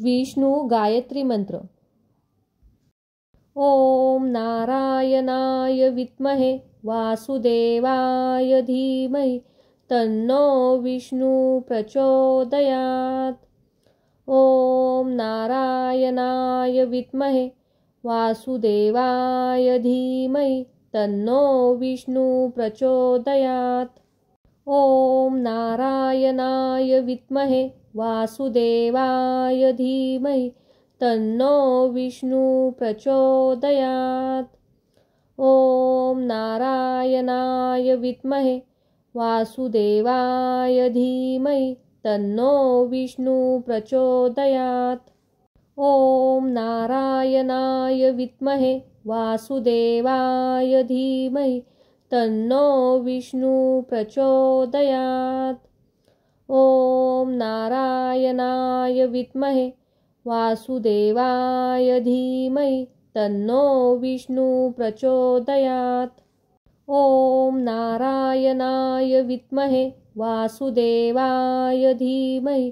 विष्णु गायत्री मंत्र। ओम नारायणाय विद्महे वासुदेवाय धीमहि तन्नो विष्णु प्रचोदयात्। ओम नारायणाय विद्महे वासुदेवाय धीमहि तन्नो विष्णु प्रचोदयात्। ओम नारायणाय विद्महे वासुदेवाय धीमहि तन्नो विष्णु प्रचोदयात्। ओम नारायणाय विद्महे वासुदेवाय धीमहि तन्नो विष्णु प्रचोदयात्। ओम नारायणाय विद्महे वासुदेवाय धीमहि तन्नो विष्णु प्रचोदयात्। ओम नारायणाय विद्महे वासुदेवाय धीमहि तन्नो विष्णु प्रचोदयात्। ओम नारायणाय विद्महे वासुदेवाय धीमहि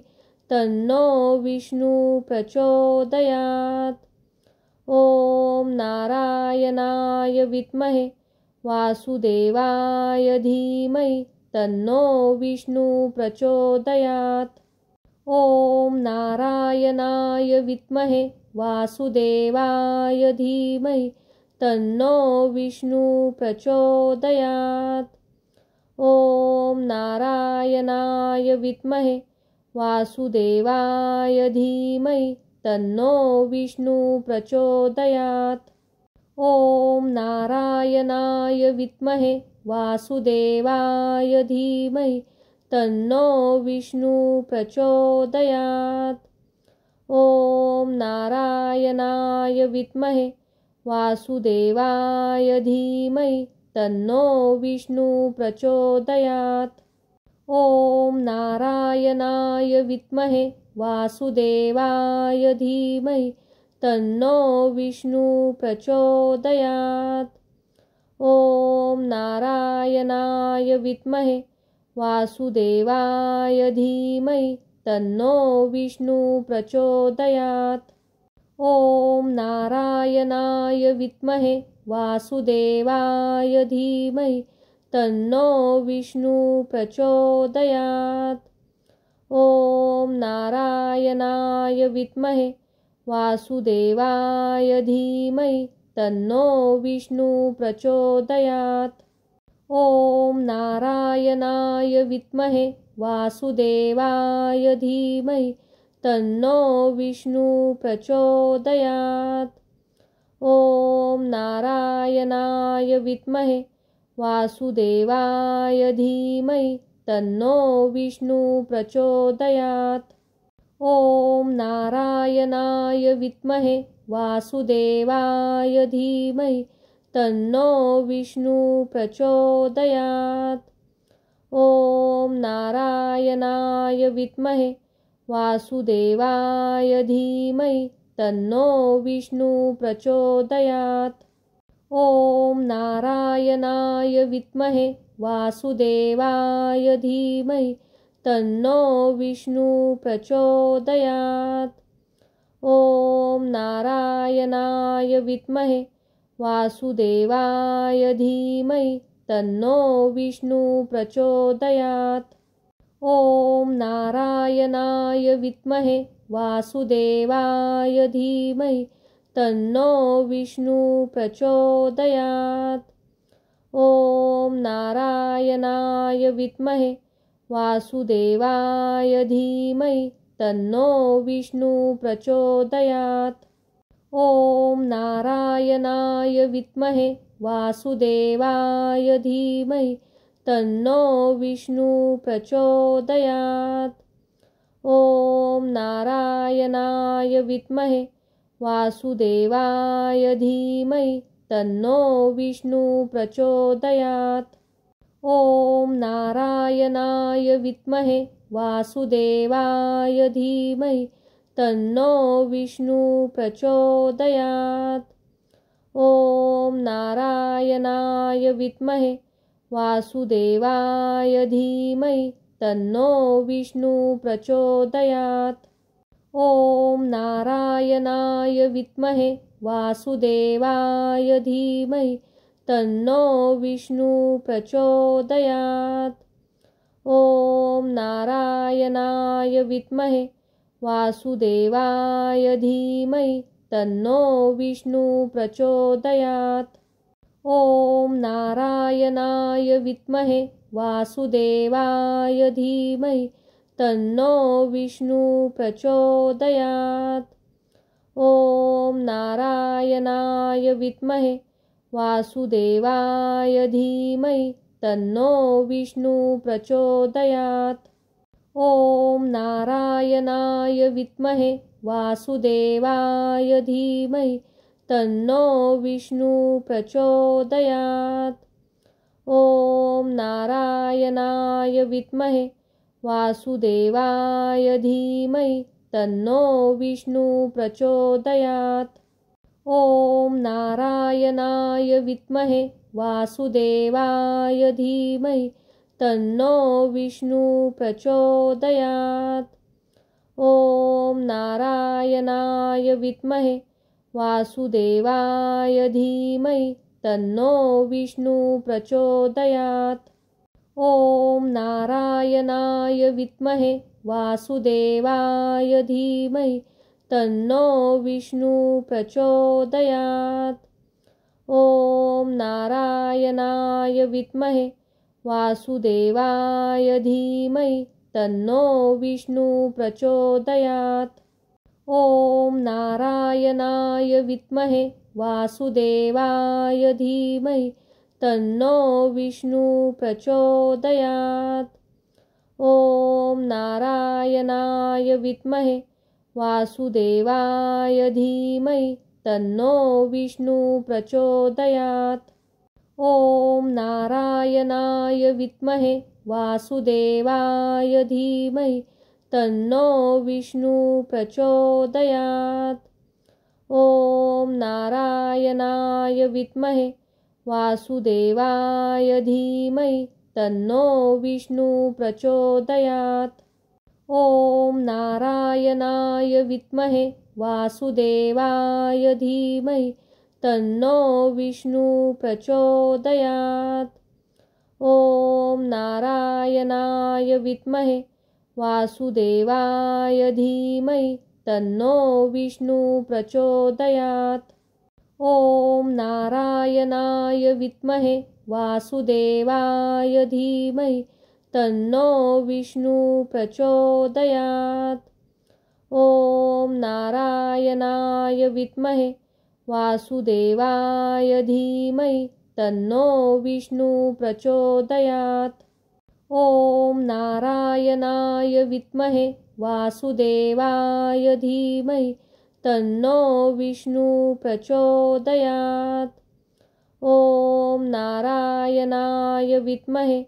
तन्नो विष्णु प्रचोदयात्। ओम नारायणाय विद्महे वासुदेवाय धीमहि तन्नो विष्णु प्रचोदयात्। ओम नारायणाय विद्महे वासुदेवाय धीमहि तन्नो विष्णु प्रचोदयात्। ओम नारायणाय विद्महे वासुदेवाय धीमहि तन्नो विष्णु प्रचोदयात्। ओम नारायणाय विद्महे वासुदेवाय धीमहि तन्नो विष्णु प्रचोदयात्। ओम नारायणाय विद्महे वासुदेवाय धीमहि तन्नो विष्णु प्रचोदयात्। ओम नारायणाय विद्महे वासुदेवाय धीमहि तन्नो विष्णु प्रचोदयात्। ओम नारायणाय विद्महे वासुदेवाय धीमहि तन्नो विष्णु प्रचोदयात्। ओम नारायणाय विद्महे वासुदेवाय धीमहि तन्नो विष्णु प्रचोदयात्। ओम नारायणाय विद्महे वासुदेवाय धीमहि तन्नो विष्णु प्रचोदयात्। ओम नारायणाय विद्महे वासुदेवाय धीमहि तन्नो विष्णु प्रचोदयात्। ओम नारायणाय विद्महे वासुदेवाय धीमहि तन्नो विष्णु प्रचोदयात्। ओम नारायणाय विद्महे वासुदेवाय धीमहि तन्नो विष्णु प्रचोदयात्। ओम नारायणाय विद्महे वासुदेवाय धीमहि तन्नो विष्णु प्रचोदयात्। ओम नारायणाय विद्महे वासुदेवाय धीमहि तन्नो विष्णु प्रचोदयात्। ओम नारायणाय विद्महे वासुदेवाय धीमहि तन्नो विष्णु प्रचोदयात्। ओम नारायणाय विद्महे वासुदेवाय धीमहि तन्नो विष्णु प्रचोदयात्। ओम नारायणाय विद्महे वासुदेवाय धीमहि तन्नो विष्णु प्रचोदयात्। ओम नारायणाय विद्महे वासुदेवाय धीमहि तन्नो विष्णु प्रचोदयात्। ओम नारायणाय विद्महे वासुदेवाय धीमहि तन्नो विष्णु प्रचोदयात्। ओम नारायणाय विद्महे वासुदेवाय धीमहि तन्नो विष्णु प्रचोदयात्। ओम नारायणाय विद्महे वासुदेवाय धीमहि तन्नो विष्णु प्रचोदयात्। ॐ नारायणाय विद्महे वासुदेवाय धीमहि तन्नो विष्णु प्रचोदयात्। ॐ नारायणाय विद्महे वासुदेवाय धीमहि तन्नो विष्णु प्रचोदयात्। ॐ नारायणाय विद्महे वासुदेवाय धीमहि तन्नो विष्णु प्रचोदयात्। ॐ नारायणाय विद्महे वासुदेवाय धीमहि तन्नो विष्णु प्रचोदयात्। ॐ नारायणाय विद्महे वासुदेवाय धीमहि तन्नो विष्णु प्रचोदयात्। ॐ नारायणाय विद्महे वासुदेवाय धीमहि तन्नो विष्णु प्रचोदयात्। ॐ नारायणाय विद्महे वासुदेवाय धीमहि तन्नो विष्णु प्रचोदयात्। ॐ नारायणाय विद्महे वासुदेवाय धीमहि तन्नो विष्णु प्रचोदयात्। ॐ नारायणाय विद्महे वासुदेवाय धीमहि तन्नो विष्णु प्रचोदयात्। ॐ नारायणाय विद्महे वासुदेवाय धीमहि तन्नो विष्णु प्रचोदयात्। ॐ नारायणाय विद्महे वासुदेवाय धीमहि तन्नो विष्णु प्रचोदयात्। ॐ नारायणाय विद्महे वासुदेवाय धीमहि तन्नो विष्णु प्रचोदयात्। ॐ नारायणाय विद्महे वासुदेवाय धीमहि तन्नो विष्णु प्रचोदयात्। ॐ नारायणाय विद्महे वासुदेवाय धीमहि तन्नो विष्णु प्रचोदयात्। ॐ नारायणाय विद्महे वासुदेवाय धीमहि तन्नो विष्णु प्रचोदयात्। ॐ नारायणाय विद्महे वासुदेवाय धीमहि तन्नो विष्णु प्रचोदयात्। ॐ नारायणाय विद्महे वासुदेवाय धीमहि तन्नो विष्णु प्रचोदयात्। ॐ नारायणाय विद्महे वासुदेवाय धीमहि तन्नो विष्णु प्रचोदयात्। ॐ नारायणाय विद्महे वासुदेवाय धीमहि तन्नो विष्णु प्रचोदयात्। ॐ नारायणाय विद्महे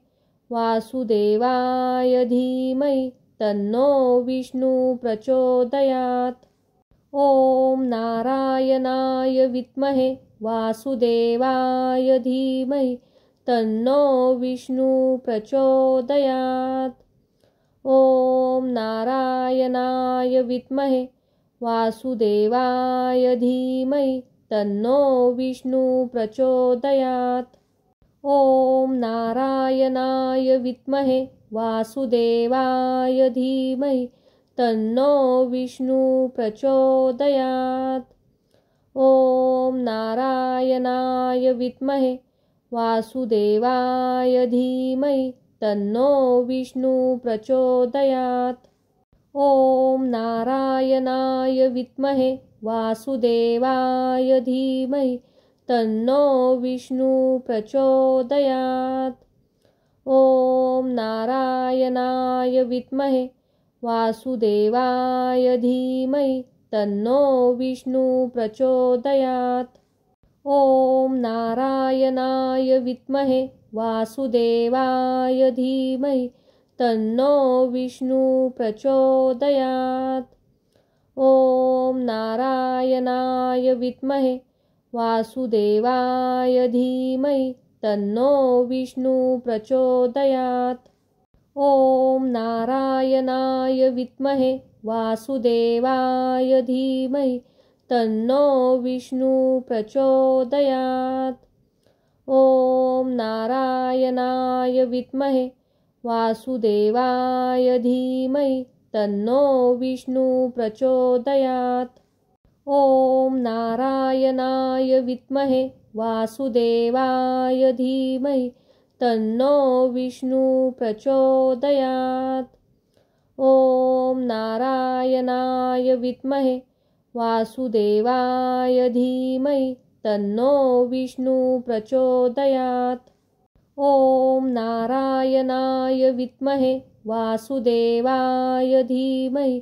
वासुदेवाय धीमहि तन्नो विष्णु प्रचोदयात्। ॐ नारायणाय विद्महे वासुदेवाय धीमहि तन्नो विष्णु प्रचोदयात्। ॐ नारायणाय विद्महे वासुदेवाय धीमहि तन्नो विष्णु प्रचोदयात्। ॐ नारायणाय विद्महे वासुदेवाय धीमहि तन्नो विष्णु प्रचोदयात्। ॐ नारायणाय विद्महे वासुदेवाय धीमहि तन्नो विष्णु प्रचोदयात्। ॐ नारायणाय विद्महे वासुदेवाय धीमहि तन्नो विष्णु प्रचोदयात्। ॐ नारायणाय विद्महे वासुदेवाय धीमहि तन्नो विष्णु प्रचोदयात्। ॐ नारायणाय विद्महे वासुदेवाय धीमहि तन्नो विष्णु प्रचोदयात्। ॐ नारायणाय विद्महे वासुदेवाय धीमहि तन्नो विष्णु प्रचोदयात्। ॐ नारायणाय विद्महे वासुदेवाय धीमहि तन्नो विष्णु प्रचोदयात्। ॐ नारायणाय विद्महे वासुदेवाय धीमहि तन्नो विष्णु प्रचोदयात्। ॐ नारायणाय विद्महे वासुदेवाय धीमहि तन्नो विष्णु प्रचोदयात्। ॐ नारायणाय विद्महे वासुदेवाय धीमहि तन्नो विष्णु प्रचोदयात्। ॐ नारायणाय विद्महे वासुदेवाय धीमहि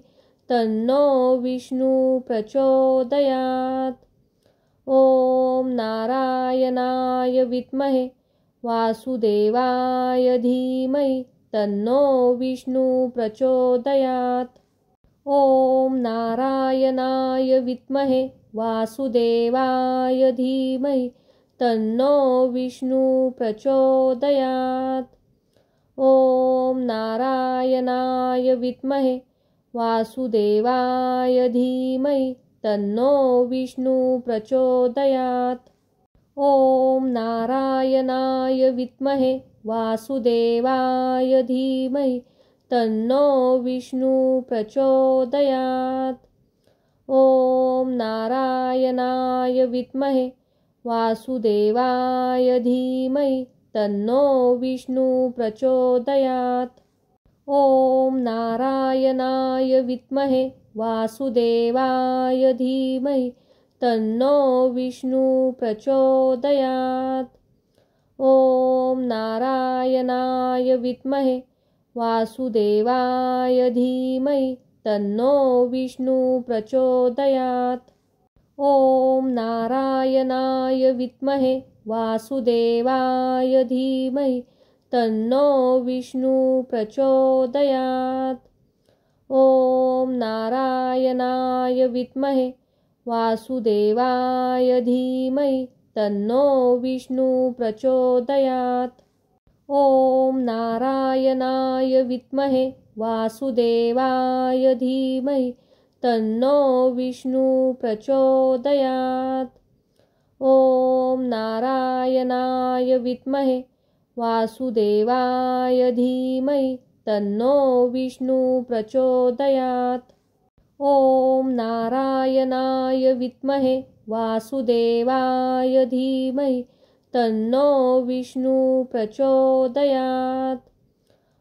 तन्नो विष्णु प्रचोदयात्। ॐ नारायणाय विद्महे वासुदेवाय धीमहि तन्नो विष्णु प्रचोदयात्। ॐ नारायणाय विद्महे वासुदेवाय धीमहि तन्नो विष्णु प्रचोदयात्। ॐ नारायणाय विद्महे वासुदेवाय धीमहि तन्नो विष्णु प्रचोदयात्। ॐ नारायणाय विद्महे वासुदेवाय धीमहि तन्नो विष्णु प्रचोदयात्। ॐ नारायणाय विद्महे वासुदेवाय धीमहि तन्नो विष्णु प्रचोदयात्। ॐ नारायणाय विद्महे वासुदेवाय धीमहि तन्नो विष्णु प्रचोदयात्। ॐ नारायणाय विद्महे वासुदेवाय धीमहि तन्नो विष्णु प्रचोदयात्। ॐ नारायणाय विद्महे वासुदेवाय धीमहि तन्नो विष्णु प्रचोदयात्। ॐ नारायणाय विद्महे वासुदेवाय धीमहि तन्नो विष्णु प्रचोदयात्। ॐ नारायणाय विद्महे वासुदेवाय धीमहि तन्नो विष्णु प्रचोदयात्। ॐ नारायणाय विद्महे वासुदेवाय धीमहि तन्नो विष्णु प्रचोदयात्। ॐ नारायणाय विद्महे वासुदेवाय धीमहि तन्नो विष्णु प्रचोदयात्।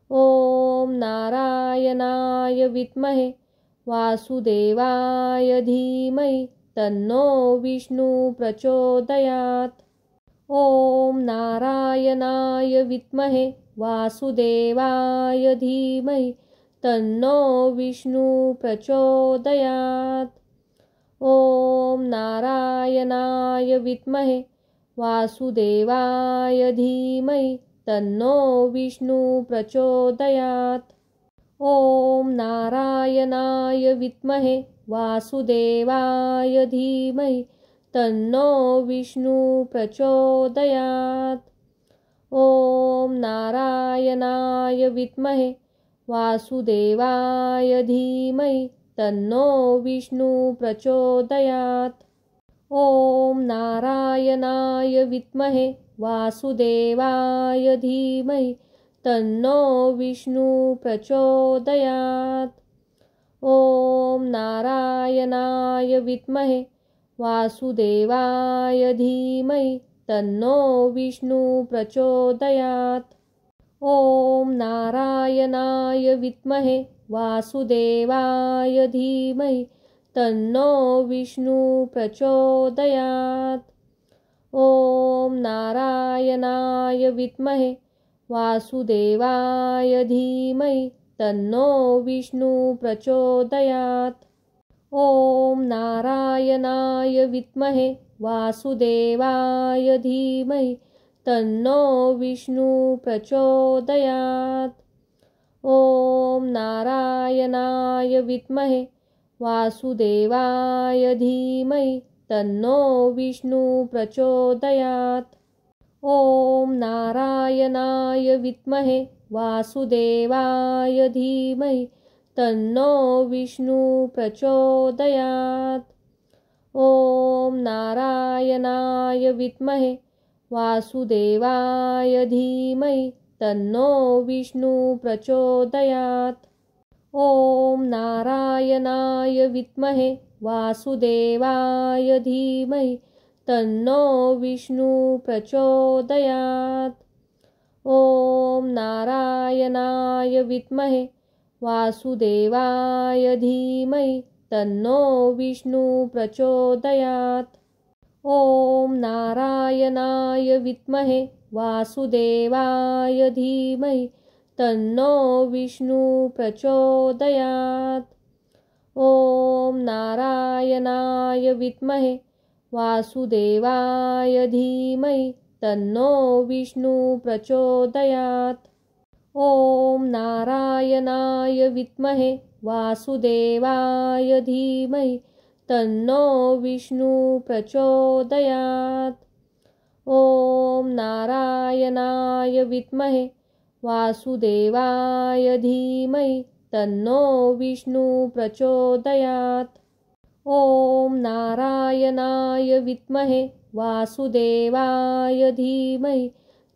ॐ नारायणाय विद्महे वासुदेवाय धीमहि तन्नो विष्णु प्रचोदयात्। ॐ नारायणाय विद्महे वासुदेवाय धीमहि तन्नो विष्णु प्रचोदयात्। ॐ नारायणाय विद्महे वासुदेवाय धीमहि तन्नो विष्णु प्रचोदयात्। ॐ नारायणाय विद्महे वासुदेवाय धीमहि तन्नो विष्णु प्रचोदयात्। ॐ नारायणाय विद्महे वासुदेवाय धीमहि तन्नो विष्णु प्रचोदयात्। ॐ नारायणाय विद्महे वासुदेवाय धीमहि तन्नो विष्णु प्रचोदयात्। ॐ नारायणाय विद्महे वासुदेवाय धीमहि तन्नो विष्णु प्रचोदयात्। ॐ नारायणाय विद्महे वासुदेवाय धीमहि तन्नो विष्णु प्रचोदयात्। ॐ नारायणाय विद्महे वासुदेवाय धीमहि तन्नो विष्णु प्रचोदयात्। ॐ नारायणाय विद्महे वासुदेवाय धीमहि तन्नो विष्णु प्रचोदयात्। ॐ नारायणाय विद्महे वासुदेवाय धीमहि तन्नो विष्णु प्रचोदयात्। ॐ नारायणाय विद्महे वासुदेवाय धीमहि तन्नो विष्णु प्रचोदयात्। ॐ नारायणाय विद्महे वासुदेवाय धीमहि तन्नो विष्णु प्रचोदयात्। ॐ नारायणाय विद्महे वासुदेवाय धीमहि तन्नो विष्णु प्रचोदयात्। ॐ नारायणाय विद्महे वासुदेवाय धीमहि तन्नो विष्णु प्रचोदयात्। ॐ नारायणाय विद्महे वासुदेवाय धीमहि तन्नो विष्णु प्रचोदयात्। ॐ नारायणाय विद्महे वासुदेवाय धीमहि तन्नो विष्णु प्रचोदयात्। ॐ नारायणाय विद्महे वासुदेवाय धीमहि तन्नो विष्णु प्रचोदयात्। ॐ नारायणाय विद्महे वासुदेवाय धीमहि तन्नो विष्णु प्रचोदयात्। ॐ नारायणाय विद्महे वासुदेवाय धीमहि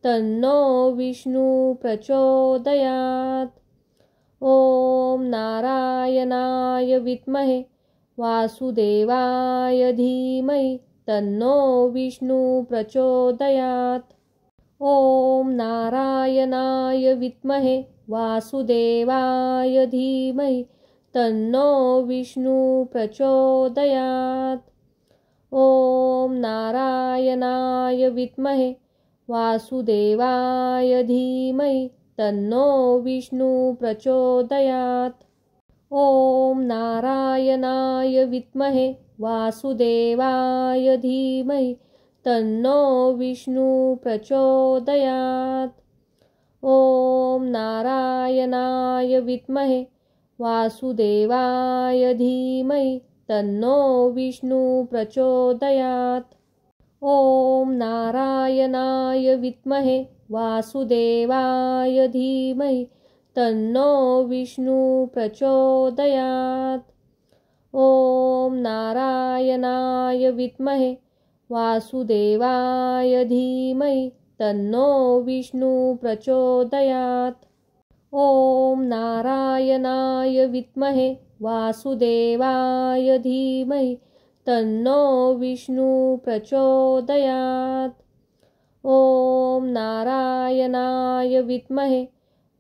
तन्नो विष्णु प्रचोदयात्। ॐ नारायणाय विद्महे वासुदेवाय धीमहि तन्नो विष्णु प्रचोदयात्। ॐ नारायणाय विद्महे वासुदेवाय धीमहि तन्नो विष्णु प्रचोदयात्। ॐ नारायणाय विद्महे वासुदेवाय धीमहि तन्नो विष्णु प्रचोदयात्। ॐ नारायणाय विद्महे वासुदेवाय धीमहि तन्नो विष्णु प्रचोदयात्। ॐ नारायणाय विद्महे वासुदेवाय धीमहि तन्नो विष्णु प्रचोदयात्। ॐ नारायणाय विद्महे वासुदेवाय धीमहि तन्नो विष्णु प्रचोदयात्। ॐ नारायणाय विद्महे वासुदेवाय धीमहि तन्नो विष्णु प्रचोदयात्। ॐ नारायणाय विद्महे वासुदेवाय धीमहि तन्नो विष्णु प्रचोदयात्। ॐ नारायणाय विद्महे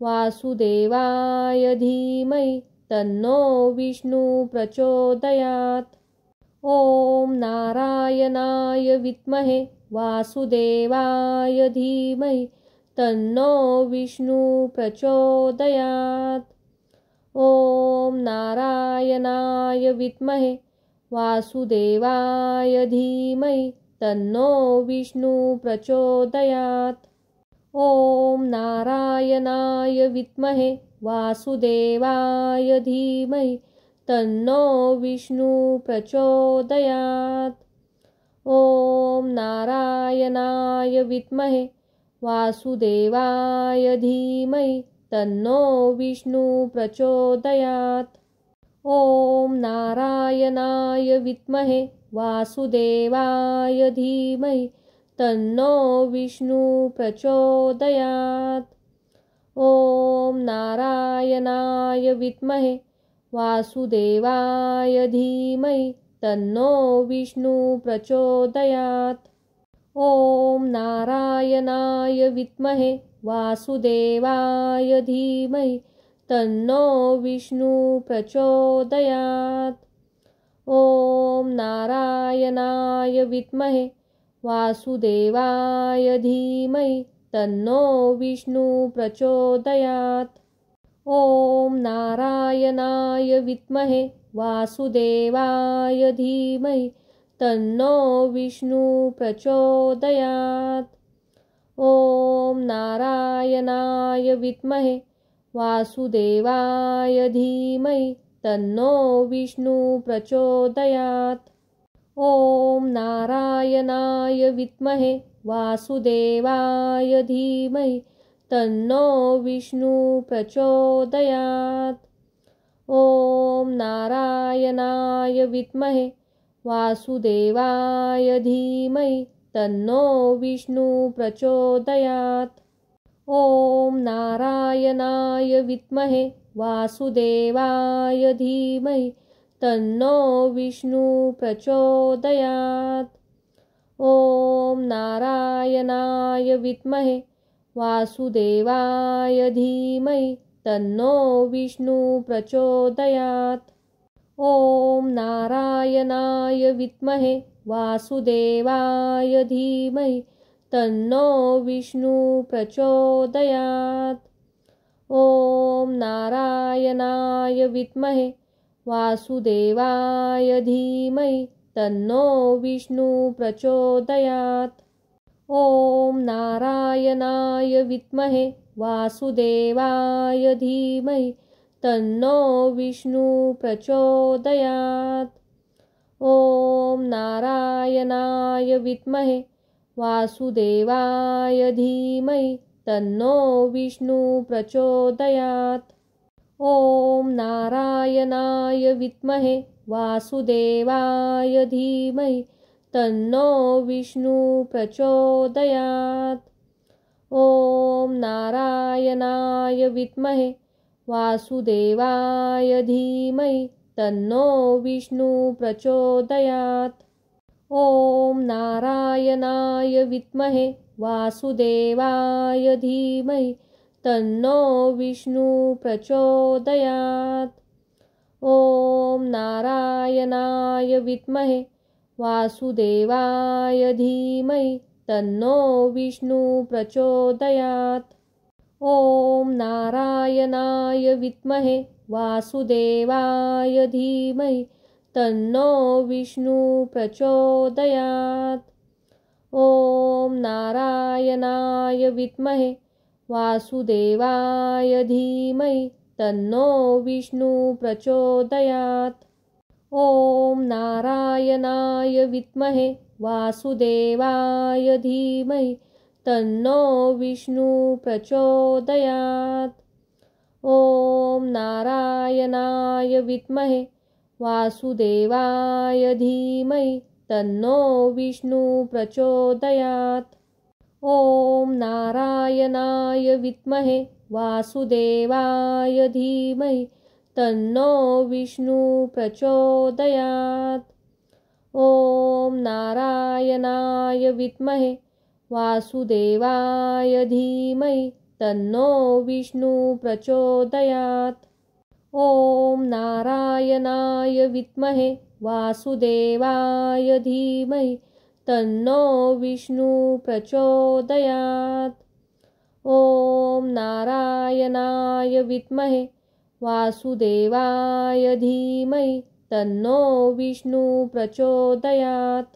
वासुदेवाय धीमहि तन्नो विष्णु प्रचोदयात्। ॐ नारायणाय विद्महे वासुदेवाय धीमहि तन्नो विष्णु प्रचोदयात्। ॐ नारायणाय विद्महे वासुदेवाय धीमहि तन्नो विष्णु प्रचोदयात्। ॐ नारायणाय विद्महे वासुदेवाय धीमहि तन्नो विष्णु प्रचोदयात्। ॐ नारायणाय विद्महे वासुदेवाय धीमहि तन्नो विष्णु प्रचोदयात्। ॐ नारायणाय विद्महे वासुदेवाय धीमहि तन्नो विष्णु प्रचोदयात्। ॐ नारायणाय विद्महे वासुदेवाय धीमहि तन्नो विष्णु प्रचोदयात्। ॐ नारायणाय विद्महे वासुदेवाय धीमहि तन्नो विष्णु प्रचोदयात्। ॐ नारायणाय विद्महे वासुदेवाय धीमहि तन्नो विष्णु प्रचोदयात्। ॐ नारायणाय विद्महे वासुदेवाय धीमहि तन्नो विष्णु प्रचोदयात्। ॐ नारायणाय विद्महे वासुदेवाय धीमहि तन्नो विष्णु प्रचोदयात्। ॐ नारायणाय विद्महे वासुदेवाय धीमहि तन्नो विष्णु प्रचोदयात्। ॐ नारायणाय विद्महे वासुदेवाय धीमहि तन्नो विष्णुः प्रचोदयात्। ॐ नारायणाय विद्महे वासुदेवाय धीमहि तन्नो विष्णुः प्रचोदयात्। ॐ नारायणाय विद्महे वासुदेवाय धीमहि तन्नो विष्णुः प्रचोदयात्। ॐ नारायणाय विद्महे वासुदेवाय धीमहि तन्नो विष्णुः प्रचोदयात्। ॐ नारायणाय विद्महे वासुदेवाय धीमहि तन्नो विष्णुः प्रचोदयात्। ॐ नारायणाय विद्महे वासुदेवाय धीमहि तन्नो विष्णुः प्रचोदयात्। ॐ नारायणाय विद्महे वासुदेवाय धीमहि तन्नो विष्णुः प्रचोदयात्। ॐ नारायणाय विद्महे वासुदेवाय धीमहि तन्नो विष्णुः प्रचोदयात्। ॐ नारायणाय विद्महे वासुदेवाय धीमहि तन्नो विष्णुः प्रचोदयात्। ॐ नारायणाय विद्महे वासुदेवाय धीमहि तन्नो विष्णुः प्रचोदयात्। ॐ नारायणाय विद्महे वासुदेवाय धीमहि तन्नो विष्णुः प्रचोदयात्। ॐ नारायणाय विद्महे वासुदेवाय धीमहि तन्नो विष्णुः प्रचोदयात्। ॐ नारायणाय विद्महे वासुदेवाय धीमहि तन्नो विष्णुः प्रचोदयात्। ॐ नारायणाय विद्महे वासुदेवाय धीमहि तन्नो विष्णुः प्रचोदयात्। ॐ नारायणाय विद्महे वासुदेवाय धीमहि तन्नो विष्णुः प्रचोदयात्। ॐ नारायणाय विद्महे वासुदेवाय धीमहि तन्नो विष्णुः प्रचोदयात्। ॐ नारायणाय विद्महे वासुदेवाय धीमहि तन्नो विष्णुः प्रचोदयात्। ॐ नारायणाय विद्महे वासुदेवाय धीमहि तन्नो विष्णुः प्रचोदयात्। ॐ नारायणाय विद्महे वासुदेवाय धीमहि तन्नो विष्णुः प्रचोदयात्।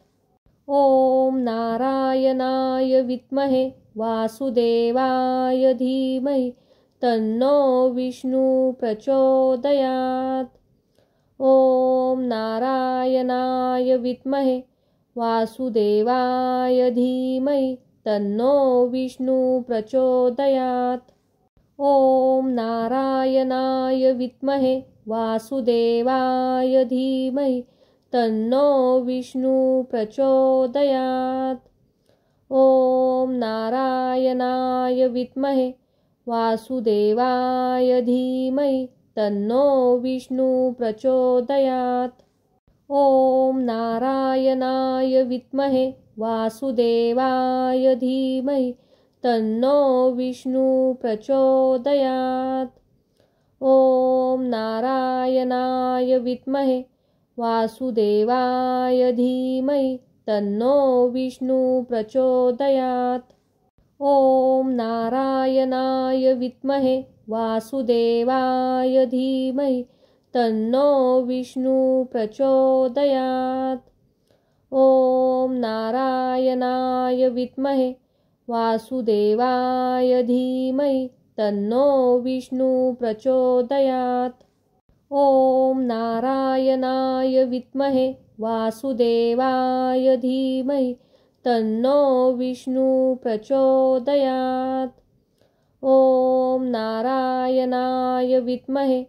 ॐ नारायणाय विद्महे वासुदेवाय धीमहि तन्नो विष्णुः प्रचोदयात्। ॐ नारायणाय विद्महे वासुदेवाय धीमहि तन्नो विष्णुः प्रचोदयात्। ॐ नारायणाय विद्महे वासुदेवाय धीमहि तन्नो विष्णुः प्रचोदयात्। ॐ नारायणाय विद्महे वासुदेवाय धीमहि तन्नो विष्णुः प्रचोदयात्। ॐ नारायणाय विद्महे वासुदेवाय धीमहि तन्नो विष्णुः प्रचोदयात्। ॐ नारायणाय विद्महे वासुदेवाय धीमहि तन्नो विष्णुः प्रचोदयात्। ॐ नारायणाय विद्महे वासुदेवाय धीमहि तन्नो विष्णुः प्रचोदयात्। ॐ नारायणाय विद्महे वासुदेवाय धीमहि तन्नो विष्णुः प्रचोदयात्। ॐ नारायणाय विद्महे वासुदेवाय धीमहि तन्नो विष्णुः प्रचोदयात्। ॐ नारायणाय विद्महे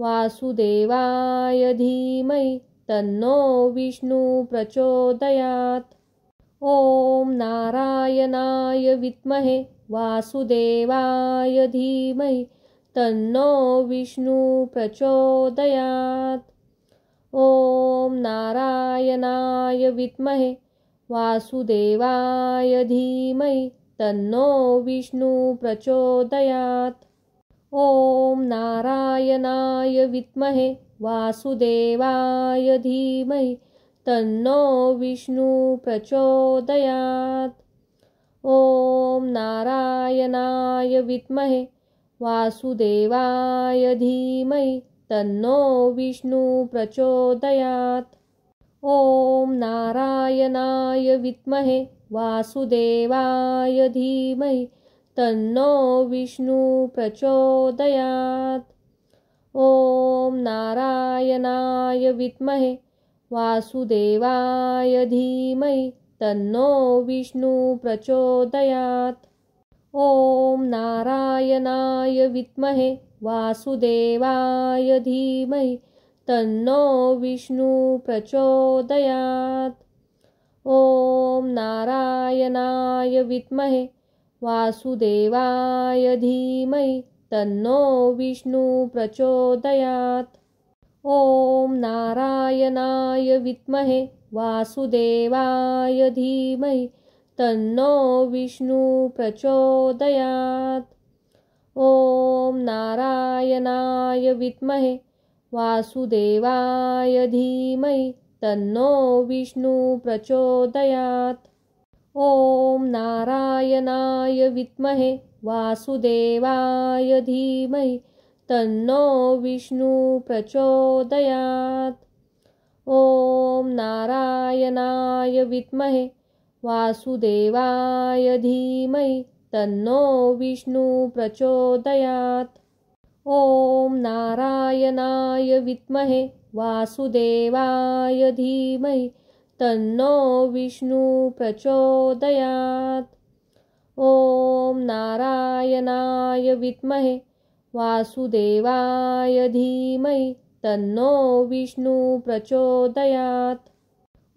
वासुदेवाय धीमहि तन्नो विष्णुः प्रचोदयात्। ॐ नारायणाय विद्महे वासुदेवाय धीमहि तन्नो विष्णुः प्रचोदयात्। ॐ नारायणाय विद्महे वासुदेवाय धीमहि तन्नो विष्णुः प्रचोदयात्। ॐ नारायणाय विद्महे वासुदेवाय धीमहि तन्नो विष्णुः प्रचोदयात्। ॐ नारायणाय विद्महे वासुदेवाय धीमहि तन्नो विष्णुः प्रचोदयात्। ॐ नारायणाय विद्महे वासुदेवाय धीमहि तन्नो विष्णुः प्रचोदयात्। ॐ नारायणाय विद्महे वासुदेवाय धीमहि तन्नो विष्णुः प्रचोदयात्। ॐ नारायणाय विद्महे वासुदेवाय धीमहि तन्नो विष्णुः प्रचोदयात्। ॐ नारायणाय विद्महे वासुदेवाय धीमहि तन्नो विष्णुः प्रचोदयात्। ॐ नारायणाय विद्महे वासुदेवाय धीमहि तन्नो विष्णुः प्रचोदयात्। ॐ नारायणाय विद्महे वासुदेवाय धीमहि तन्नो विष्णुः प्रचोदयात्। ॐ नारायणाय विद्महे वासुदेवाय धीमहि तन्नो विष्णुः प्रचोदयात्। ॐ नारायणाय विद्महे वासुदेवाय धीमहि तन्नो विष्णुः प्रचोदयात्। ॐ नारायणाय विद्महे वासुदेवाय धीमहि तन्नो विष्णुः प्रचोदयात्। ॐ नारायणाय विद्महे वासुदेवाय धीमहि तन्नो विष्णुः प्रचोदयात्।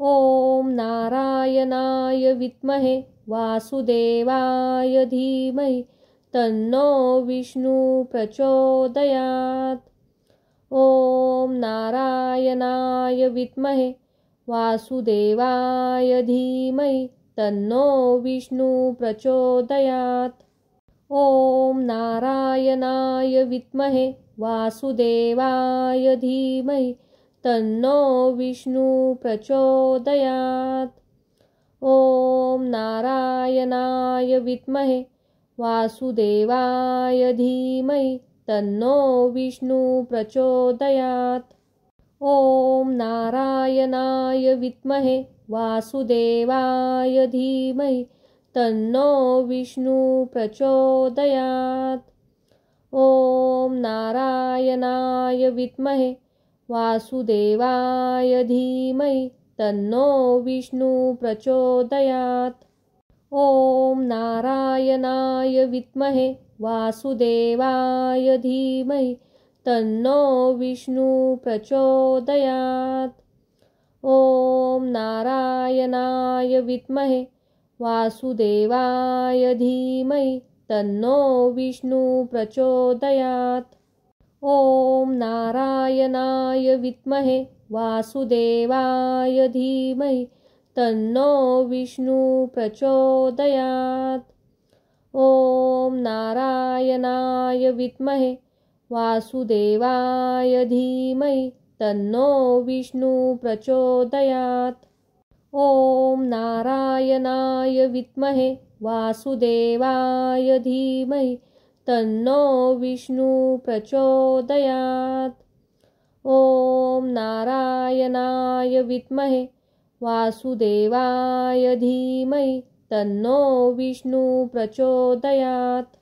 ॐ नारायणाय विद्महे वासुदेवाय धीमहि तन्नो विष्णुः प्रचोदयात्। ॐ नारायणाय विद्महे वासुदेवाय धीमहि तन्नो विष्णुः प्रचोदयात्। ॐ नारायणाय विद्महे वासुदेवाय धीमहि तन्नो विष्णुः प्रचोदयात्। ॐ नारायणाय विद्महे वासुदेवाय धीमहि तन्नो विष्णुः प्रचोदयात्। ॐ नारायणाय विद्महे वासुदेवाय धीमहि तन्नो विष्णुः प्रचोदयात्। ॐ नारायणाय विद्महे वासुदेवाय धीमहि तन्नो विष्णुः प्रचोदयात्। ॐ नारायणाय विद्महे वासुदेवाय धीमहि तन्नो विष्णुः प्रचोदयात्। ॐ नारायणाय विद्महे वासुदेवाय धीमहि तन्नो विष्णुः प्रचोदयात्। ॐ नारायणाय विद्महे वासुदेवाय धीमहि तन्नो विष्णुः प्रचोदयात्। ॐ नारायणाय विद्महे वासुदेवाय धीमहि तन्नो विष्णुः प्रचोदयात्। ॐ नारायणाय विद्महे वासुदेवाय धीमहि तन्नो विष्णुः प्रचोदयात्। ॐ नारायणाय विद्महे वासुदेवाय धीमहि तन्नो विष्णुः प्रचोदयात्।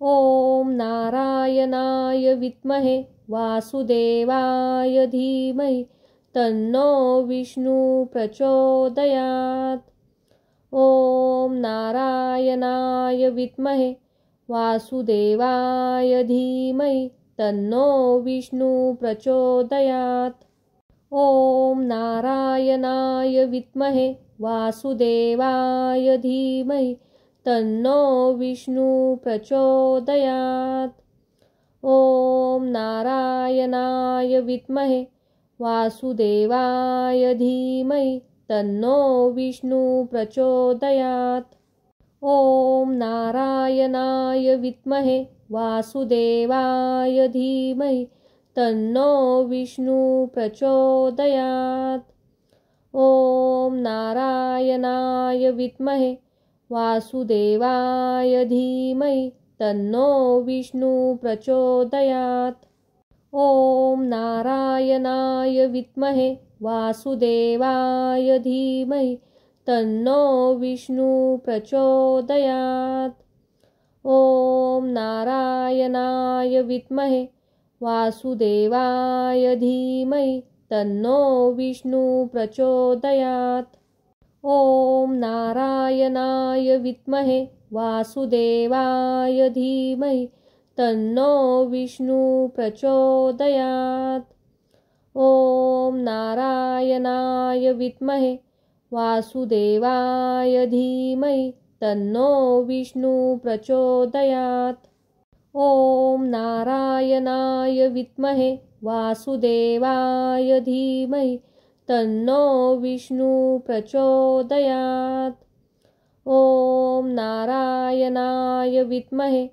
ॐ नारायणाय विद्महे वासुदेवाय धीमहि तन्नो विष्णुः प्रचोदयात्। ॐ नारायणाय विद्महे वासुदेवाय धीमहि तन्नो विष्णु प्रचोदयात्। ॐ नारायणाय विद्महे वासुदेवाय धीमहि तन्नो विष्णु प्रचोदयात्। ॐ नारायणाय विद्महे वासुदेवाय धीमहि तन्नो विष्णु प्रचोदयात्। ॐ नारायणाय विद्महे वासुदेवाय धीमहि तन्नो विष्णु प्रचोदयात्। ॐ नारायणाय विद्महे वासुदेवाय धीमहि तन्नो विष्णु प्रचोदयात्। ॐ नारायणाय विद्महे वासुदेवाय धीमहि तन्नो विष्णु प्रचोदयात्। ॐ नारायणाय विद्महे वासुदेवाय धीमहि तन्नो विष्णु प्रचोदयात्। ॐ नारायणाय विद्महे वासुदेवाय धीमहि तन्नो विष्णु प्रचोदयात्। ॐ नारायणाय विद्महे वासुदेवाय धीमहि तन्नो विष्णु प्रचोदयात्। ॐ नारायणाय विद्महे वासुदेवाय धीमहि तन्नो विष्णु प्रचोदयात्। ॐ नारायणाय विद्महे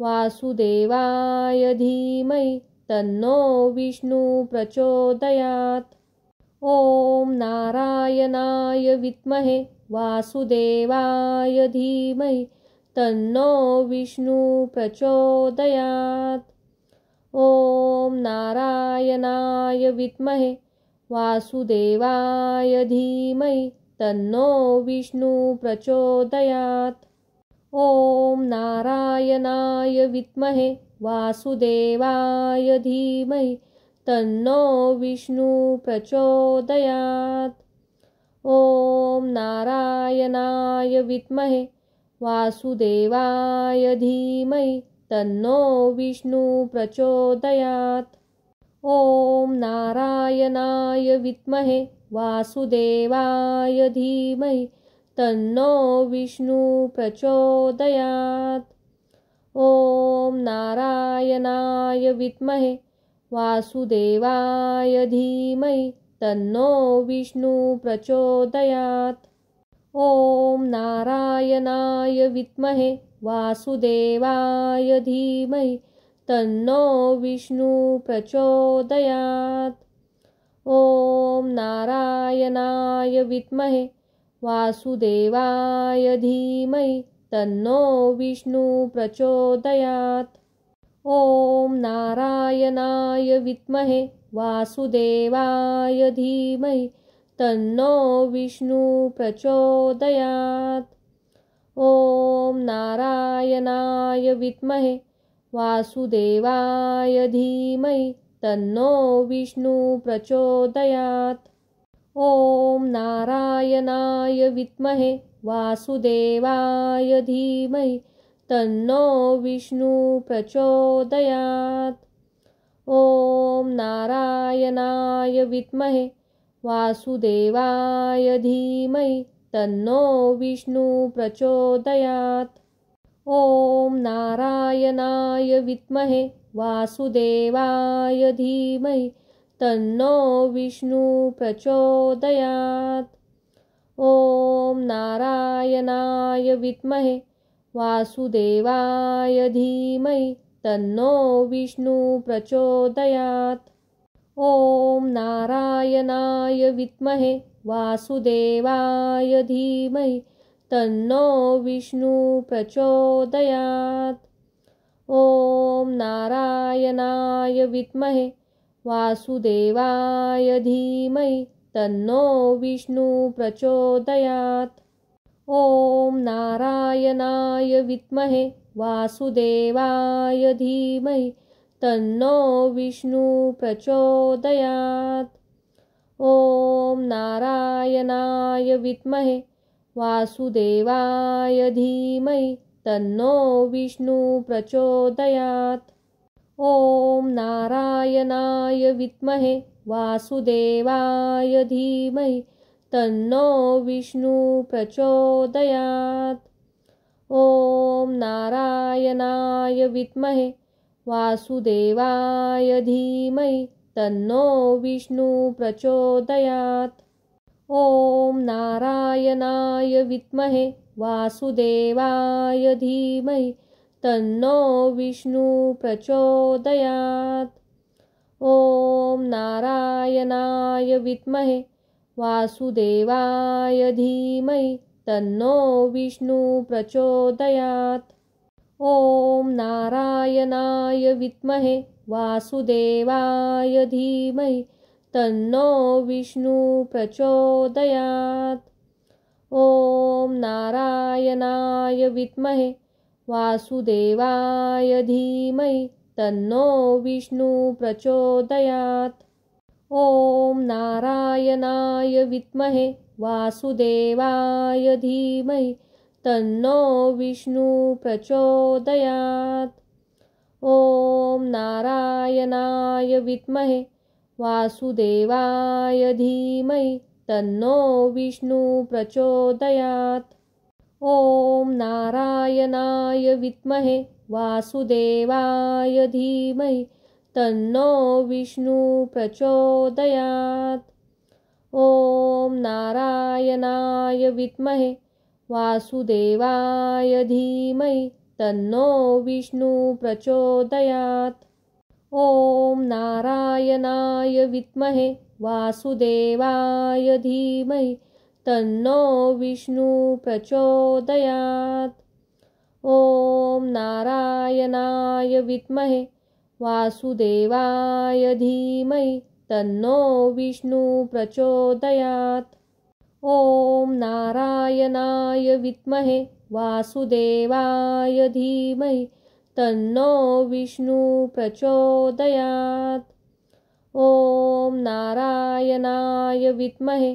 वासुदेवाय धीमहि तन्नो विष्णु प्रचोदयात्। ॐ नारायणाय विद्महे वासुदेवाय धीमहि तन्नो विष्णु प्रचोदयात्। ॐ नारायणाय विद्महे वासुदेवाय धीमहि तन्नो विष्णु प्रचोदयात्। ॐ नारायणाय विद्महे वासुदेवाय धीमहि तन्नो विष्णु प्रचोदयात्। ॐ नारायणाय विद्महे वासुदेवाय धीमहि तन्नो विष्णु प्रचोदयात्। ॐ नारायणाय विद्महे वासुदेवाय धीमहि तन्नो विष्णु प्रचोदयात्। ॐ नारायणाय विद्महे वासुदेवाय धीमहि तन्नो विष्णु प्रचोदयात्। ॐ नारायणाय विद्महे वासुदेवाय धीमहि तन्नो विष्णु प्रचोदयात्। ॐ नारायणाय विद्महे वासुदेवाय धीमहि तन्नो विष्णु प्रचोदयात्। ॐ नारायणाय विद्महे वासुदेवाय धीमहि तन्नो विष्णु प्रचोदयात्। ॐ नारायणाय विद्महे वासुदेवाय धीमहि तन्नो विष्णु प्रचोदयात्। ॐ नारायणाय विद्महे वासुदेवाय धीमहि तन्नो विष्णु प्रचोदयात्। ॐ नारायणाय विद्महे वासुदेवाय धीमहि तन्नो विष्णु प्रचोदयात्। ॐ नारायणाय विद्महे वासुदेवाय धीमहि तन्नो विष्णु प्रचोदयात्। ॐ नारायणाय विद्महे वासुदेवाय धीमहि तन्नो विष्णु प्रचोदयात्। ॐ नारायणाय विद्महे वासुदेवाय धीमहि तन्नो विष्णु प्रचोदयात्। ॐ नारायणाय विद्महे वासुदेवाय धीमहि तन्नो विष्णु प्रचोदयात्। ॐ नारायणाय विद्महे वासुदेवाय धीमहि तन्नो विष्णु प्रचोदयात्। ॐ नारायणाय विद्महे वासुदेवाय धीमहि तन्नो विष्णु प्रचोदयात्। ॐ नारायणाय विद्महे वासुदेवाय धीमहि तन्नो विष्णु प्रचोदयात्। ॐ नारायणाय विद्महे वासुदेवाय धीमहि तन्नो विष्णु प्रचोदयात्। ॐ नारायणाय विद्महे वासुदेवाय धीमहि तन्नो विष्णु प्रचोदयात्। ॐ नारायणाय विद्महे वासुदेवाय धीमहि तन्नो विष्णु प्रचोदयात्। ॐ नारायणाय विद्महे वासुदेवाय धीमहि तन्नो विष्णु प्रचोदयात्। ॐ नारायणाय विद्महे वासुदेवाय धीमहि तन्नो विष्णु प्रचोदयात्। ॐ नारायणाय विद्महे वासुदेवाय धीमहि तन्नो विष्णु प्रचोदयात्। ॐ नारायणाय विद्महे वासुदेवाय धीमहि तन्नो विष्णु प्रचोदयात्। ॐ नारायणाय विद्महे वासुदेवाय धीमहि तन्नो विष्णु प्रचोदयात्। ॐ नारायणाय विद्महे वासुदेवाय धीमहि तन्नो विष्णु प्रचोदयात्। ॐ नारायणाय विद्महे वासुदेवाय धीमहि तन्नो विष्णु प्रचोदयात्। ॐ नारायणाय विद्महे वासुदेवाय धीमहि तन्नो विष्णु प्रचोदयात्। ॐ नारायणाय विद्महे वासुदेवाय धीमहि तन्नो विष्णु प्रचोदयात्। ॐ नारायणाय विद्महे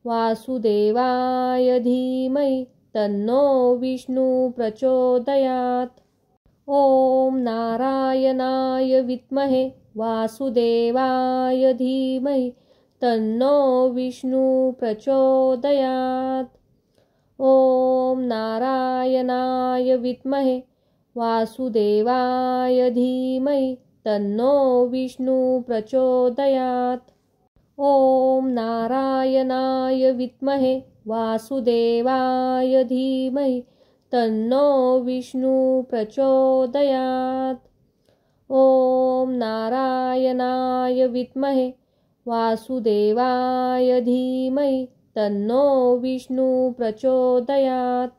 वासुदेवाय धीमहि तन्नो विष्णु प्रचोदयात्। ॐ नारायणाय विद्महे वासुदेवाय धीमहि तन्नो विष्णु प्रचोदयात्। ॐ नारायणाय विद्महे वासुदेवाय धीमहि तन्नो विष्णु प्रचोदयात्। ॐ नारायणाय विद्महे वासुदेवाय धीमहि तन्नो विष्णु प्रचोदयात्। ॐ नारायणाय विद्महे वासुदेवाय धीमहि तन्नो विष्णु प्रचोदयात्।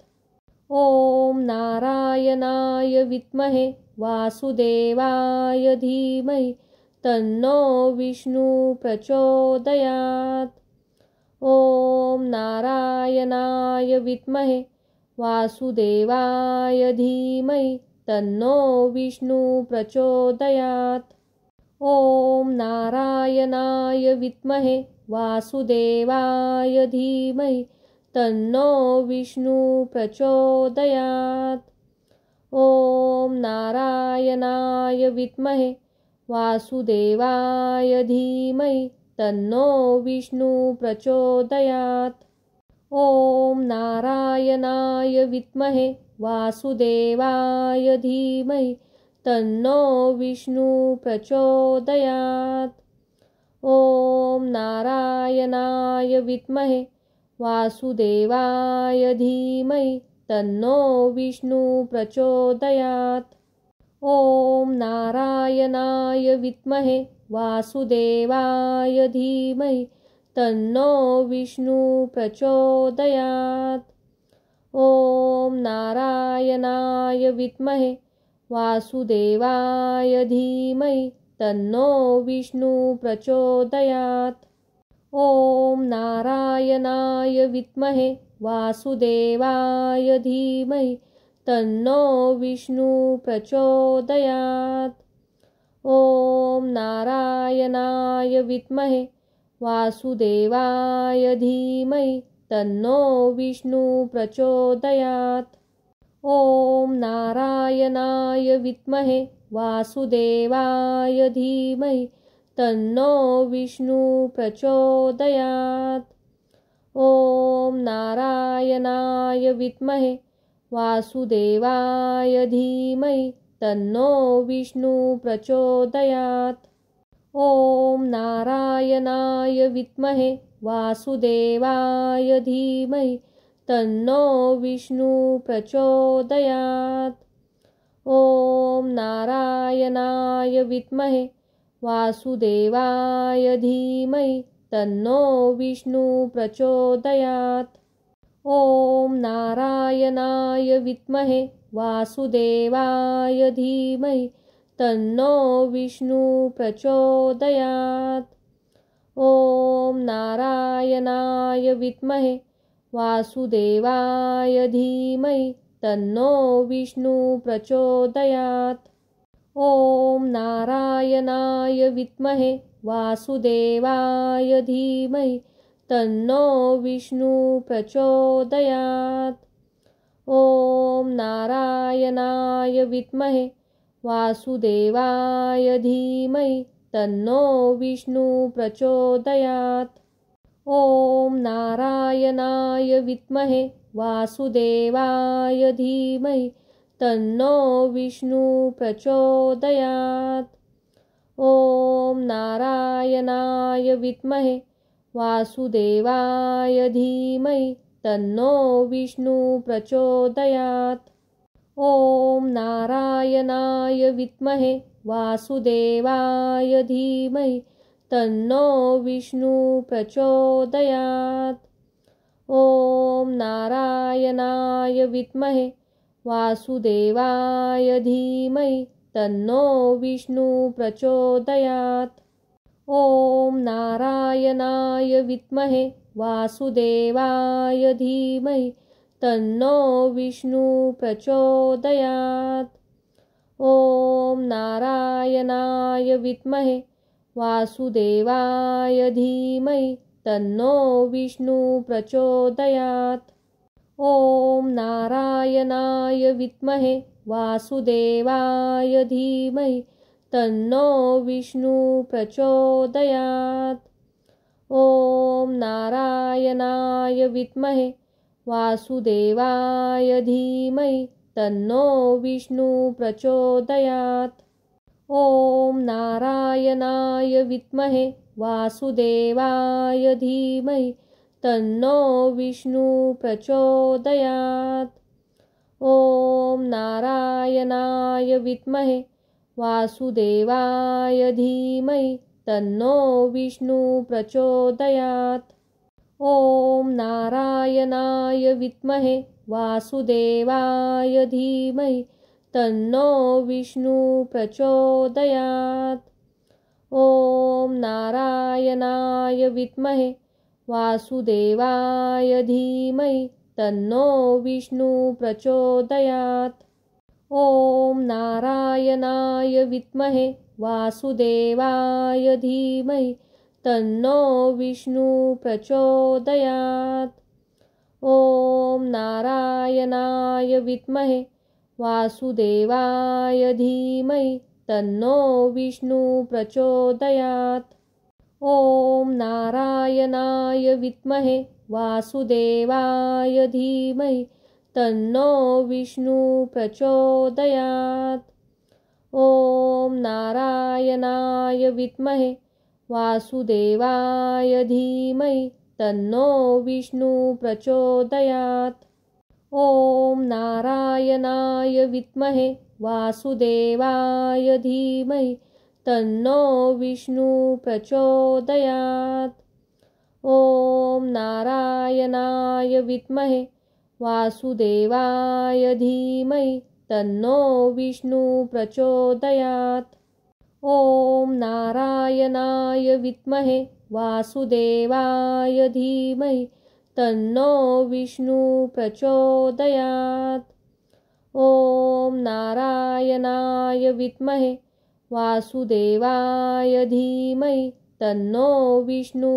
ॐ नारायणाय विद्महे वासुदेवाय धीमहि तन्नो विष्णु प्रचोदयात्। ॐ नारायणाय विद्महे वासुदेवाय धीमहि तन्नो विष्णु प्रचोदयात्। ॐ नारायणाय विद्महे वासुदेवाय धीमहि तन्नो विष्णु प्रचोदयात्। ॐ नारायणाय विद्महे वासुदेवाय धीमहि तन्नो विष्णु प्रचोदयात्। ॐ नारायणाय विद्महे वासुदेवाय धीमहि तन्नो विष्णु प्रचोदयात्। ॐ नारायणाय विद्महे वासुदेवाय धीमहि तन्नो विष्णु प्रचोदयात्। ॐ नारायणाय विद्महे वासुदेवाय धीमहि तन्नो विष्णु प्रचोदयात्। ॐ नारायणाय विद्महे वासुदेवाय धीमहि तन्नो विष्णु प्रचोदयात्। ॐ नारायणाय विद्महे वासुदेवाय धीमहि तन्नो विष्णु प्रचोदयात्। ॐ नारायणाय विद्महे वासुदेवाय धीमहि तन्नो विष्णु प्रचोदयात्। ॐ नारायणाय विद्महे वासुदेवाय धीमहि तन्नो विष्णु प्रचोदयात्। ॐ नारायणाय विद्महे वासुदेवाय धीमहि तन्नो विष्णु प्रचोदयात्। ॐ नारायणाय विद्महे वासुदेवाय धीमहि तन्नो विष्णु प्रचोदयात्। ॐ नारायणाय विद्महे वासुदेवाय धीमहि तन्नो विष्णु प्रचोदयात्। ॐ नारायणाय विद्महे वासुदेवाय धीमहि तन्नो विष्णु प्रचोदयात्। ॐ नारायणाय विद्महे वासुदेवाय धीमहि तन्नो विष्णु प्रचोदयात्। ॐ नारायणाय विद्महे वासुदेवाय धीमहि तन्नो विष्णु प्रचोदयात्। ॐ नारायणाय विद्महे वासुदेवाय धीमहि तन्नो विष्णु प्रचोदयात्। ॐ नारायणाय विद्महे वासुदेवाय धीमहि तन्नो विष्णु प्रचोदयात्। ॐ नारायणाय विद्महे वासुदेवाय धीमहि तन्नो विष्णु प्रचोदयात्। ॐ नारायणाय विद्महे वासुदेवाय धीमहि तन्नो विष्णु प्रचोदयात्। ॐ नारायणाय विद्महे वासुदेवाय धीमहि तन्नो विष्णु प्रचोदयात्। ॐ नारायणाय विद्महे वासुदेवाय धीमहि तन्नो विष्णु प्रचोदयात्। ॐ नारायणाय विद्महे वासुदेवाय धीमहि तन्नो विष्णु प्रचोदयात्। ॐ नारायणाय विद्महे वासुदेवाय धीमहि तन्नो विष्णु प्रचोदयात्। ॐ नारायणाय विद्महे वासुदेवाय धीमहि तन्नो विष्णु प्रचोदयात्। ॐ नारायणाय विद्महे वासुदेवाय धीमहि तन्नो विष्णु प्रचोदयात्। ॐ नारायणाय विद्महे वासुदेवाय धीमहि तन्नो विष्णु प्रचोदयात्। ॐ नारायणाय विद्महे वासुदेवाय धीमहि तन्नो विष्णु प्रचोदयात्। ॐ नारायणाय विद्महे वासुदेवाय धीमहि तन्नो विष्णु प्रचोदयात्। ॐ नारायणाय विद्महे वासुदेवाय धीमहि तन्नो विष्णु प्रचोदयात्। ॐ नारायणाय विद्महे वासुदेवाय धीमहि तन्नो विष्णु प्रचोदयात्। ॐ नारायणाय विद्महे वासुदेवाय धीमहि तन्नो विष्णु प्रचोदयात्। ॐ नारायणाय विद्महे वासुदेवाय धीमहि तन्नो विष्णु प्रचोदयात्। ॐ नारायणाय विद्महे वासुदेवाय धीमहि तन्नो विष्णु प्रचोदयात्। ॐ नारायणाय विद्महे वासुदेवाय धीमहि तन्नो विष्णु प्रचोदयात्। ॐ नारायणाय विद्महे वासुदेवाय धीमहि तन्नो विष्णु प्रचोदयात्। ॐ नारायणाय विद्महे वासुदेवाय धीमहि तन्नो विष्णु